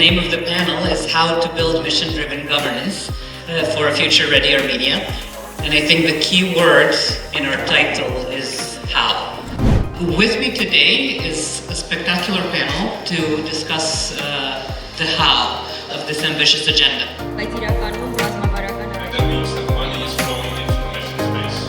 name of the panel is How to Build Mission-Driven Governance for a Future-Ready Armenia. And I think the key word in our title is how. With me today is a spectacular panel to discuss the how of this ambitious agenda. That means that money is flowing into the mission space.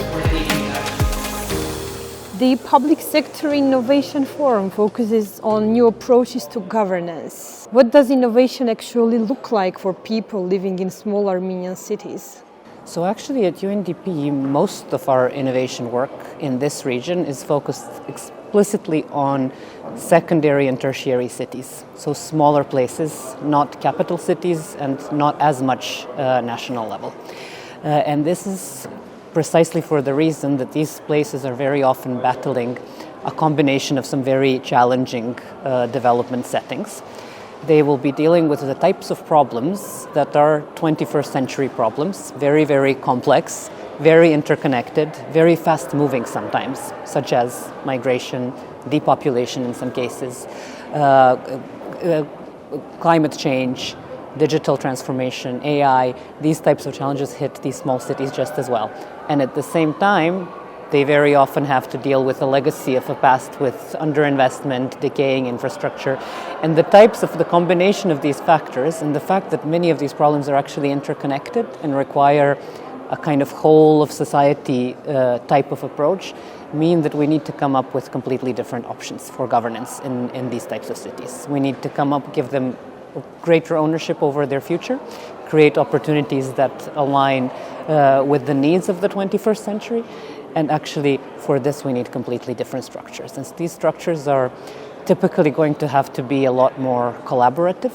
The Public Sector Innovation Forum focuses on new approaches to governance. What does innovation actually look like for people living in small Armenian cities? So actually at UNDP, most of our innovation work in this region is focused explicitly on secondary and tertiary cities. So smaller places, not capital cities and not as much national level. And this is precisely for the reason that these places are very often battling a combination of some very challenging development settings. They will be dealing with the types of problems that are 21st century problems, very, very complex, very interconnected, very fast moving sometimes, such as migration, depopulation in some cases, climate change, digital transformation, AI. These types of challenges hit these small cities just as well. And at the same time, they very often have to deal with a legacy of a past with underinvestment, decaying infrastructure, and the types of the combination of these factors and the fact that many of these problems are actually interconnected and require a kind of whole of society type of approach mean that we need to come up with completely different options for governance in these types of cities. We need to come up, give them greater ownership over their future, create opportunities that align with the needs of the 21st century. And actually, for this, we need completely different structures. And these structures are typically going to have to be a lot more collaborative,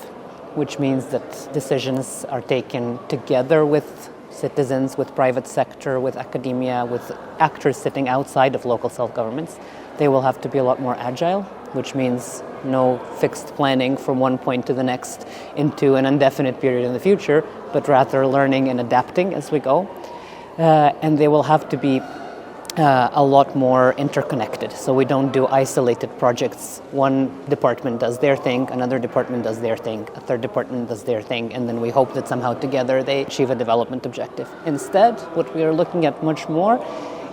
which means that decisions are taken together with citizens, with private sector, with academia, with actors sitting outside of local self-governments. They will have to be a lot more agile, which means no fixed planning from one point to the next into an indefinite period in the future, but rather learning and adapting as we go. And they will have to be a lot more interconnected. So we don't do isolated projects. One department does their thing, another department does their thing, a third department does their thing, and then we hope that somehow together they achieve a development objective. Instead, what we are looking at much more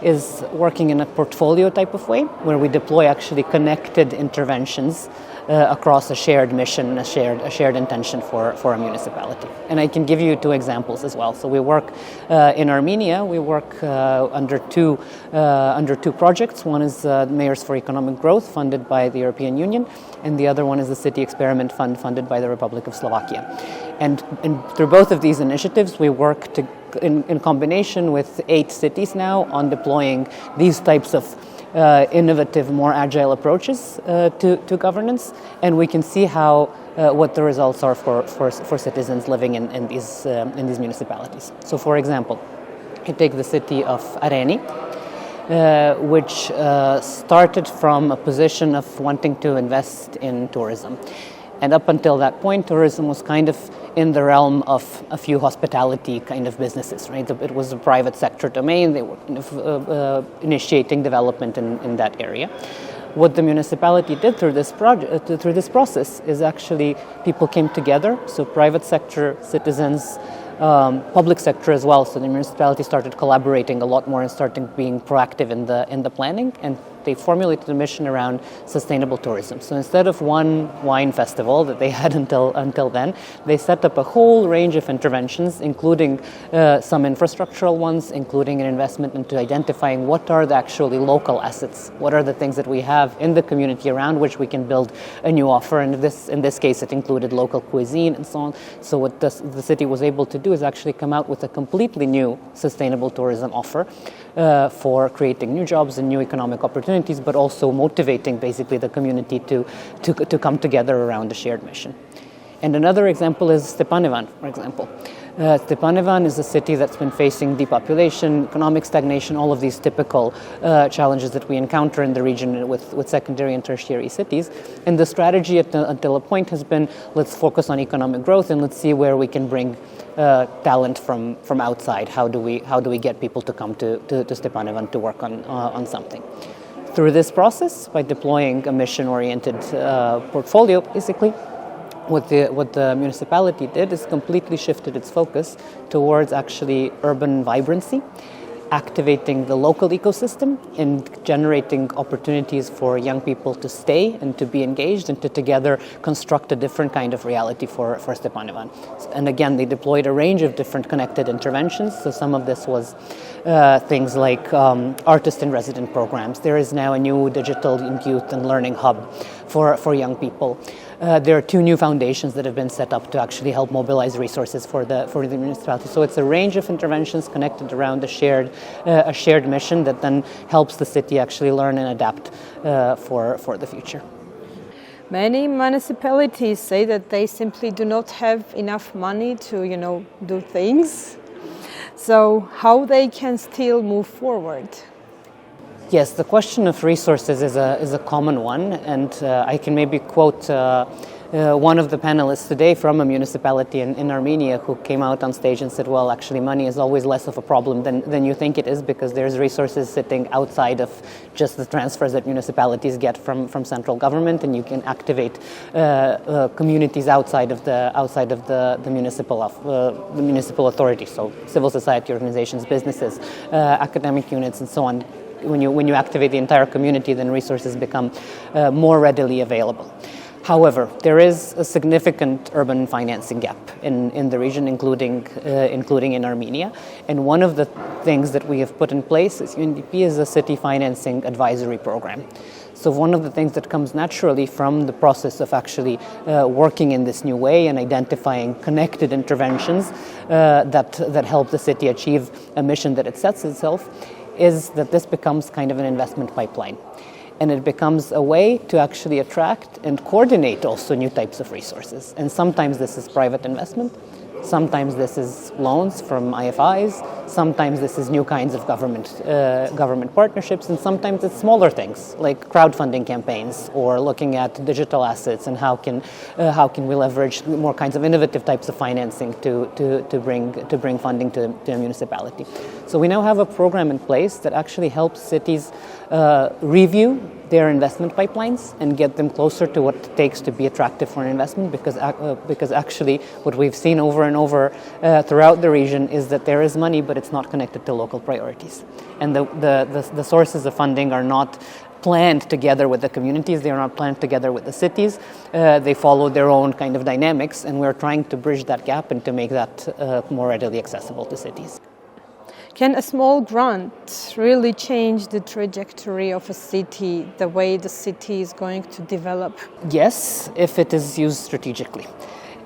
is working in a portfolio type of way, where we deploy actually connected interventions across a shared mission, a shared intention for a municipality. And I can give you two examples as well. So we work in Armenia. We work under two projects. One is Mayors for Economic Growth, funded by the European Union, and the other one is the City Experiment Fund, funded by the Republic of Slovakia. And through both of these initiatives, we work in combination with 8 cities now on deploying these types of innovative, more agile approaches to governance, and we can see how what the results are for citizens living in these municipalities. So, for example, you take the city of Areni, which started from a position of wanting to invest in tourism. And up until that point, tourism was kind of in the realm of a few hospitality kind of businesses, right? It was a private sector domain. They were kind of initiating development in that area. What the municipality did through this process is actually people came together, so private sector, citizens, public sector as well. So the municipality started collaborating a lot more and starting being proactive in the planning, and they formulated a mission around sustainable tourism. So instead of one wine festival that they had until then, they set up a whole range of interventions, including some infrastructural ones, including an investment into identifying what are the actually local assets, what are the things that we have in the community around which we can build a new offer. And in this case, it included local cuisine and so on. So what the city was able to do is actually come out with a completely new sustainable tourism offer for creating new jobs and new economic opportunities, but also motivating basically the community to come together around a shared mission. And another example is Stepanivan, for example. Stepanivan is a city that's been facing depopulation, economic stagnation, all of these typical challenges that we encounter in the region with secondary and tertiary cities. And the strategy until a point has been, let's focus on economic growth and let's see where we can bring talent from outside. How do we get people to come to Stepanivan to work on something? Through this process, by deploying a mission-oriented portfolio, basically, what the municipality did is completely shifted its focus towards actually urban vibrancy, activating the local ecosystem and generating opportunities for young people to stay and to be engaged and to together construct a different kind of reality for Stepanivan. And again, they deployed a range of different connected interventions. So some of this was things like artist in resident programs. There is now a new digital youth and learning hub for young people. There are 2 new foundations that have been set up to actually help mobilize resources for the municipality. So it's a range of interventions connected around a shared mission that then helps the city actually learn and adapt for the future. Many municipalities say that they simply do not have enough money to, do things. So how they can still move forward? Yes, the question of resources is a common one, and I can maybe quote one of the panelists today from a municipality in Armenia who came out on stage and said, well, actually money is always less of a problem than you think it is, because there's resources sitting outside of just the transfers that municipalities get from central government, and you can activate communities outside of the municipal authority, so civil society organizations, businesses, academic units, and so on. When you activate the entire community, then resources become more readily available. However, there is a significant urban financing gap in the region, including in Armenia. And one of the things that we have put in place is UNDP is a city financing advisory program. So one of the things that comes naturally from the process of actually working in this new way and identifying connected interventions that help the city achieve a mission that it sets itself is that this becomes kind of an investment pipeline. And it becomes a way to actually attract and coordinate also new types of resources. And sometimes this is private investment, sometimes this is loans from IFIs, sometimes this is new kinds of government partnerships, and sometimes it's smaller things like crowdfunding campaigns or looking at digital assets and how can we leverage more kinds of innovative types of financing to bring funding to a municipality. So we now have a program in place that actually helps cities review their investment pipelines and get them closer to what it takes to be attractive for an investment, because actually what we've seen over and over throughout the region is that there is money, but it's not connected to local priorities. And the sources of funding are not planned together with the communities, they are not planned together with the cities. They follow their own kind of dynamics, and we're trying to bridge that gap and to make that more readily accessible to cities. Can a small grant really change the trajectory of a city, the way the city is going to develop? Yes, if it is used strategically.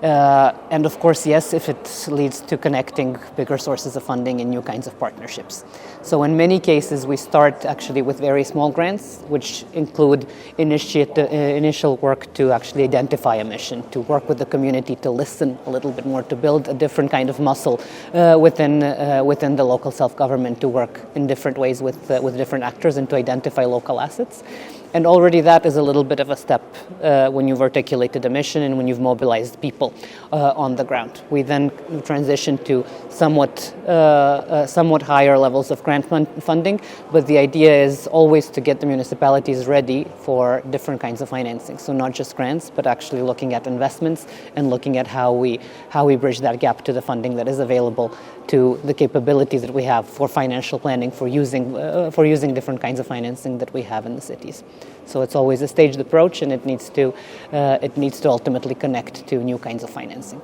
And of course, yes, if it leads to connecting bigger sources of funding in new kinds of partnerships. So in many cases, we start actually with very small grants, which include initial work to actually identify a mission, to work with the community, to listen a little bit more, to build a different kind of muscle within the local self-government, to work in different ways with different actors and to identify local assets. And already that is a little bit of a step when you've articulated a mission and when you've mobilized people on the ground. We then transition to somewhat higher levels of grant funding, but the idea is always to get the municipalities ready for different kinds of financing. So not just grants, but actually looking at investments and looking at how we bridge that gap to the funding that is available, to the capabilities that we have for financial planning, for using different kinds of financing that we have in the cities. So it's always a staged approach, and it needs to ultimately connect to new kinds of financing.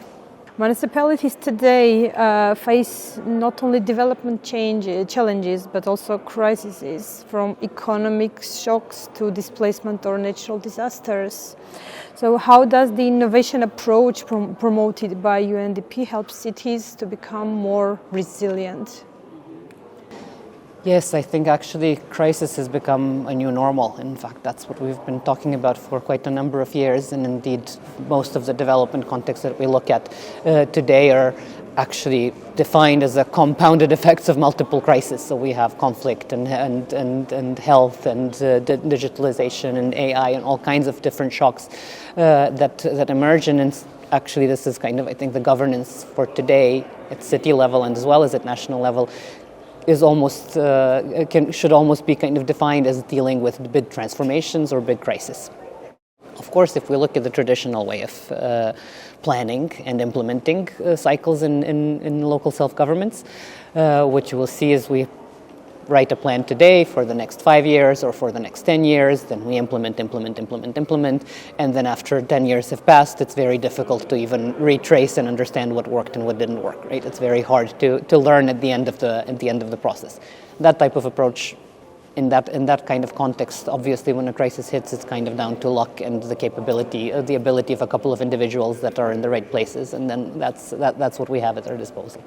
Municipalities today face not only development challenges, but also crises, from economic shocks to displacement or natural disasters. So how does the innovation approach promoted by UNDP help cities to become more resilient? Yes, I think actually crisis has become a new normal. In fact, that's what we've been talking about for quite a number of years. And indeed, most of the development contexts that we look at today are actually defined as a compounded effects of multiple crises. So we have conflict and health and digitalization and AI and all kinds of different shocks that emerge. And actually, this is kind of, I think, the governance for today at city level and as well as at national level is almost should almost be kind of defined as dealing with big transformations or big crises. Of course, if we look at the traditional way of planning and implementing cycles in local self-governments, what you will see is we write a plan today for the next 5 years or for the next 10 years, then we implement, and then after 10 years have passed, it's very difficult to even retrace and understand what worked and what didn't work, right? It's very hard to learn at the end of the process. That type of approach, in that kind of context, obviously when a crisis hits, it's kind of down to luck and the ability of a couple of individuals that are in the right places, and then that's what we have at our disposal.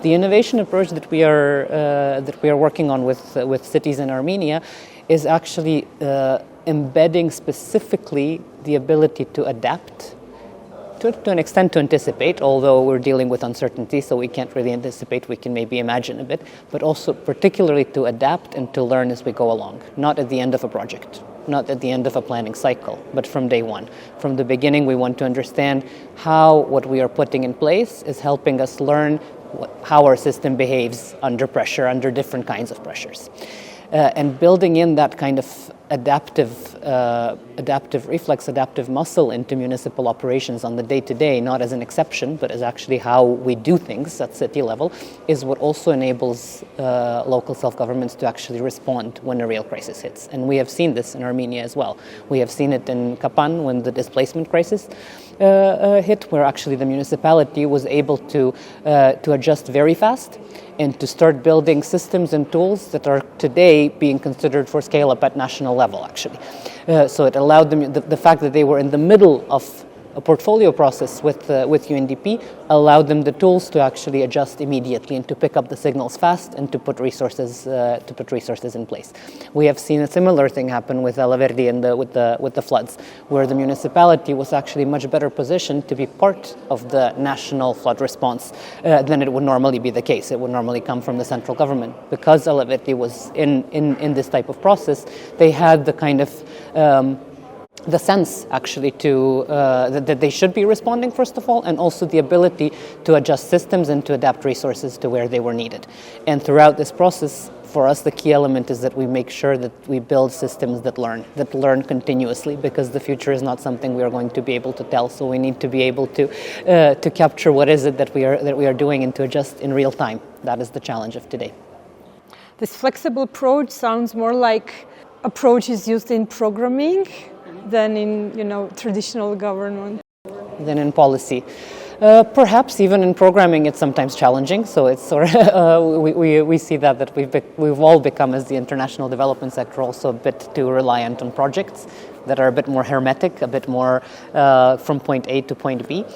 The innovation approach that we are working on with cities in Armenia is actually embedding specifically the ability to adapt, to an extent to anticipate, although we're dealing with uncertainty, so we can't really anticipate, we can maybe imagine a bit, but also particularly to adapt and to learn as we go along, not at the end of a project, not at the end of a planning cycle, but from day one. From the beginning, we want to understand how what we are putting in place is helping us learn how our system behaves under pressure, under different kinds of pressures. And building in that kind of adaptive reflex, adaptive muscle into municipal operations on the day-to-day, not as an exception, but as actually how we do things at city level, is what also enables local self-governments to actually respond when a real crisis hits. And we have seen this in Armenia as well. We have seen it in Kapan when the displacement crisis hit, where actually the municipality was able to adjust very fast and to start building systems and tools that are today being considered for scale-up at national level, actually. So it allowed them, the fact that they were in the middle of a portfolio process with UNDP allowed them the tools to actually adjust immediately and to pick up the signals fast and to put resources in place. We have seen a similar thing happen with Alaverdi and with the floods, where the municipality was actually much better positioned to be part of the national flood response than it would normally be the case. It would normally come from the central government. Because Alaverdi was in this type of process, they had the kind of the sense actually that they should be responding first of all, and also the ability to adjust systems and to adapt resources to where they were needed. And throughout this process, for us, the key element is that we make sure that we build systems that learn continuously, because the future is not something we are going to be able to tell. So we need to be able to capture what is it that we are doing and to adjust in real time. That is the challenge of today. This flexible approach sounds more like approaches used in programming than in traditional government. Than in policy. Perhaps even in programming it's sometimes challenging, so it's sort of, we see that we've all become, as the international development sector, also a bit too reliant on projects that are a bit more hermetic, a bit more from point A to point B.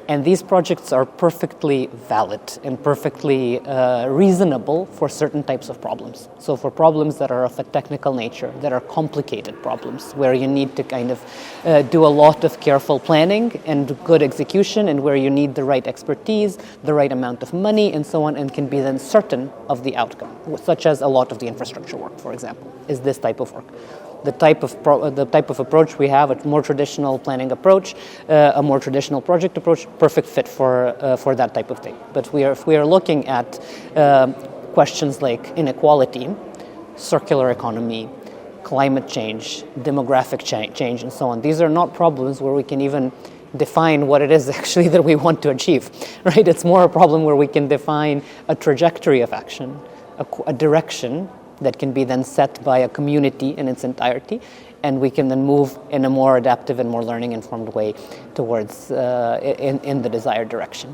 And these projects are perfectly valid and perfectly reasonable for certain types of problems. So for problems that are of a technical nature, that are complicated problems, where you need to kind of do a lot of careful planning and good execution, and where you need the right expertise, the right amount of money, and so on, and can be then certain of the outcome, such as a lot of the infrastructure work, for example, is this type of work. The type of approach we have, a more traditional planning approach, a more traditional project approach, perfect fit for that type of thing. But if we are looking at questions like inequality, circular economy, climate change, demographic change, and so on, these are not problems where we can even define what it is actually that we want to achieve, right? It's more a problem where we can define a trajectory of action, a direction that can be then set by a community in its entirety, and we can then move in a more adaptive and more learning-informed way towards in the desired direction.